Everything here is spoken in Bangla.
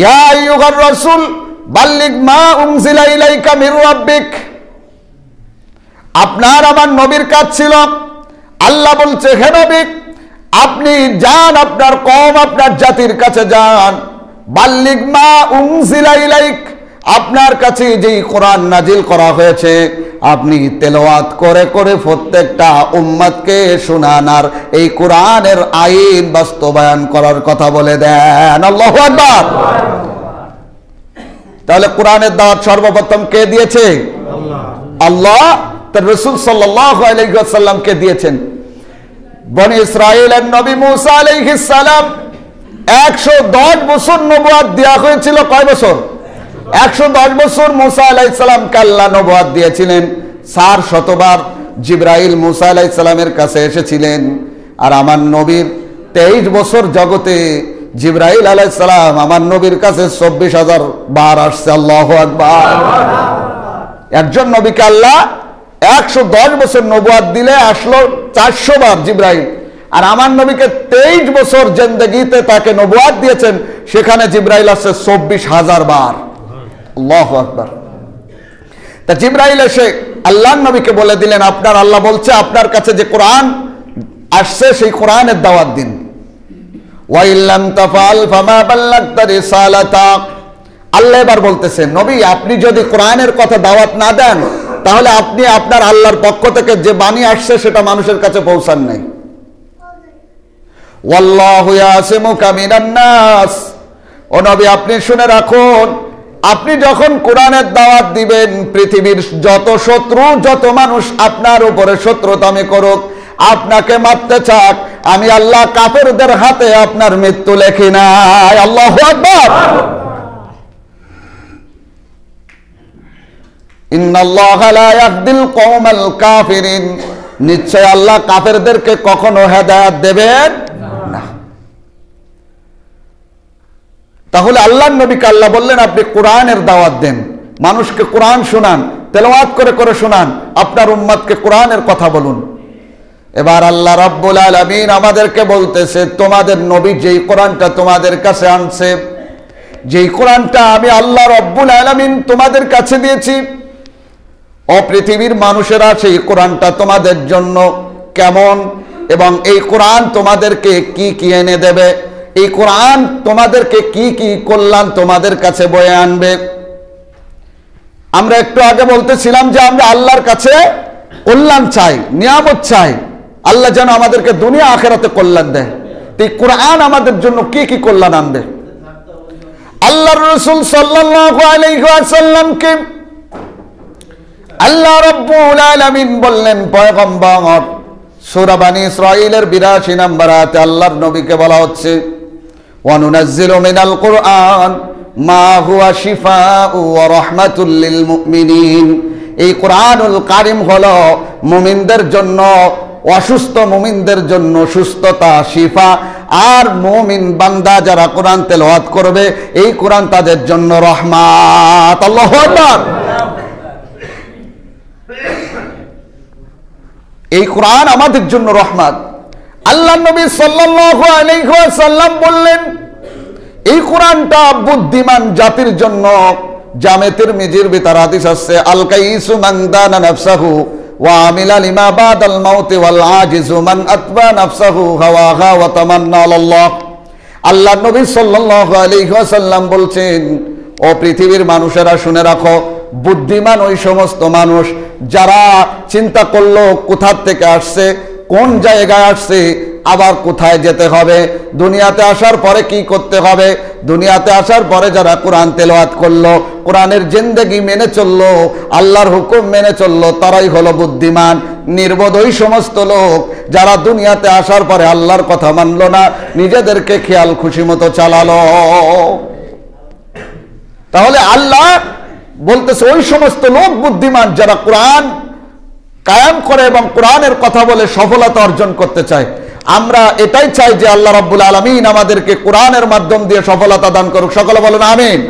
ইয়া আইয়ুহার রাসূল বাল্লিগ মা উনজিলা ইলাইকা মির রাব্বিক। আপনার আমার নবীর কাজ ছিল, আল্লাহ বলছে হে নবী আপনি যান, আপনার কওম আপনার জাতির কাছে যান, বাল্লিগ মা উনজিলা ইলাইক, আপনার কাছে যেই কোরআন নাজিল করা হয়েছে আপনি তেলাওয়াত করে করে প্রত্যেকটা উম্মতকে শোনান আর এই কোরআনের আইন বাস্তবায়ন করার কথা বলে দেন। আল্লাহু আকবার। তাহলে কোরআনের দাওয়াত সর্বপ্রথম কে দিয়েছে? আল্লাহ তার রাসূল সাল্লাল্লাহু আলাইহি ওয়াসাল্লামকে দিয়েছেন। বনি ইসরাঈলের নবী মুসা আলাইহিস সালাম 110 বছর নবুয়ত দেয়া হয়েছিল। কয় বছর? 110 বছর মুসা আলাইহিস সালামকে আল্লাহ নবুয়ত দিয়েছিলেন। 400 বার জিবরাইল মুসা আলাইহিস সালামের কাছে এসেছিলেন। আর আমার নবীর 23 বছর জগতে জিবরাইল আলাইহিস সালাম আমার নবীর কাছে 24,000 বার আসছে। আল্লাহু আকবার। একজন নবীকে আল্লাহ 110 বছর নবুয়ত দিলে আসলো 400 বার জিবরাইল। আর আমার নবীকে 23 বছর জিন্দেগিতে তাকে নবুয়ত দিয়েছেন, সেখানে জিবরাইল আসছে 24,000 বার। আল্লাহু আকবার। তা জিবরাইল এসে আল্লাহর নবীকে বলে দিলেন আপনার আল্লাহ বলছে আপনার কাছে যে কোরআন আসছে সেই কোরআনের দাওয়াত দিন। ওয়া ইল্লাম তাফআল ফামা বাল্লাগতা রিসালাতা। আল্লাহ এবার বলতেছেন নবী আপনি যদি কোরআনের কথা দাওয়াত না দেন তাহলে আপনি আপনার আল্লাহর পক্ষ থেকে যে বাণী আসছে সেটা মানুষের কাছে পৌঁছান নাই। ওয়াল্লাহু ইয়াসিমুকা মিনান নাস। ও নবী আপনি শুনে রাখুন, আপনি যখন কোরআনের দাওয়াত দিবেন পৃথিবীর যত শত্রু যত মানুষ আপনার উপরে শত্রুতামি করুক, আপনাকে মারতে চাক, আমি আল্লাহ কাফেরদের হাতে আপনার মৃত্যু লেখি নাই। আল্লাহু আকবার। ইন্নাল্লাহা লা ইয়াহদিল কওমাল কাফিরিন। নিশ্চয় আল্লাহ কাফেরদেরকে কখনো হেদায়েত দেবেন না। তাহলে আল্লাহর নবীকে আল্লাহ বললেন আপনি কোরআনের দাওয়াত দেন, মানুষকে কোরআন শোনান, তেলাওয়াত করে করে শোনান, আপনার উম্মতকে কোরআনের কথা বলুন। এবার আল্লাহ রাব্বুল আলামিন আমাদেরকে বলতেছে তোমাদের নবী যেই কোরআনটা তোমাদের কাছে আনছে, যেই কোরআনটা আমি আল্লাহ রাব্বুল আলামিন তোমাদের কাছে দিয়েছি, ও পৃথিবীর মানুষেরা সেই কোরআনটা তোমাদের জন্য কেমন এবং এই কোরআন তোমাদেরকে কি কি এনে দেবে, এই কোরআন তোমাদেরকে কি কি কল্যাণ তোমাদের কাছে বয়ে আনবে। আমরা একটু আগে বলতেছিলাম যে আমরা আল্লাহর কাছে কল্যাণ চাই, নিয়ামত চাই, আল্লাহ যেন আমাদেরকে দুনিয়া আখিরাতে কল্যাণ দেয়। এই কোরআন আমাদের জন্য কি কি কল্যাণ আনবে। আল্লাহর রাসূল সাল্লাল্লাহু আলাইহি ওয়াসাল্লামকে আল্লাহ রাব্বুল আলামিন বললেন পয়গম্বর, সূরা বনী ইসরাঈলের 82 নম্বর আয়াতে আল্লাহর নবীকে বলা হচ্ছে ওয়া নুনাজ্জিলু মিনাল কুরআন মা হুয়া শিফাউ ওয়া রাহমাতুল লিল মুমিনিন। এই কোরআনুল কারীম হলো মুমিনদের জন্য, অসুস্থ মুমিনদের জন্য সুস্থতা, শিফা, আর মুমিন বান্দা যারা কোরআন তেলাওয়াত করবে এই কোরআন তাদের জন্য রহমত। আল্লাহু আকবার। এই কোরআন আমাদের জন্য রহমত। আল্লাহ নবী সাল্লাল্লাহু আলাইহি ওয়াসাল্লাম বললেন এই কোরআনটা বুদ্ধিমান জাতির জন্য। জামে তিরমিজির ভিতর হাদিস আছে আল কাইসু মান দানা নাফসাহু ওয়া আমিলা লিমা বাদাল মাউতি ওয়াল আজিজু মান আতবা নাফসাহু হাওয়াহা ওয়া তামান্না আলাল্লাহ। আল্লাহ নবী সাল্লাল্লাহু আলাইহি ওয়াসাল্লাম বলছেন ও পৃথিবীর মানুষেরা শুনে রাখো, বুদ্ধিমান ওই সমস্ত মানুষ যারা চিন্তা করলো কোথা থেকে আসছে, কোন জায়গায় আসছে, আবার কোথায় যেতে হবে, দুনিয়াতে আসার পরে কি করতে হবে। দুনিয়াতে আসার পরে যারা কোরআন তেলাওয়াত করলো, কোরআনের জিন্দেগি মেনে চললো, আল্লাহর হুকুম মেনে চললো, তারাই হলো বুদ্ধিমান। নির্বোধ ওই সমস্ত লোক যারা দুনিয়াতে আসার পরে আল্লাহর কথা মানলো না, নিজেদেরকে খেয়াল খুশি মতো চালালো। তাহলে আল্লাহ বলতেছে ওই সমস্ত লোক বুদ্ধিমান যারা কোরআন কায়েম করে এবং কোরআনের কথা বলে সফলতা অর্জন করতে চায়। আমরা এটাই চাই যে আল্লাহ রাব্বুল আলামিন আমাদেরকে কোরআনের মাধ্যম দিয়ে সফলতা দান করুক। সকলে বলেন আমিন।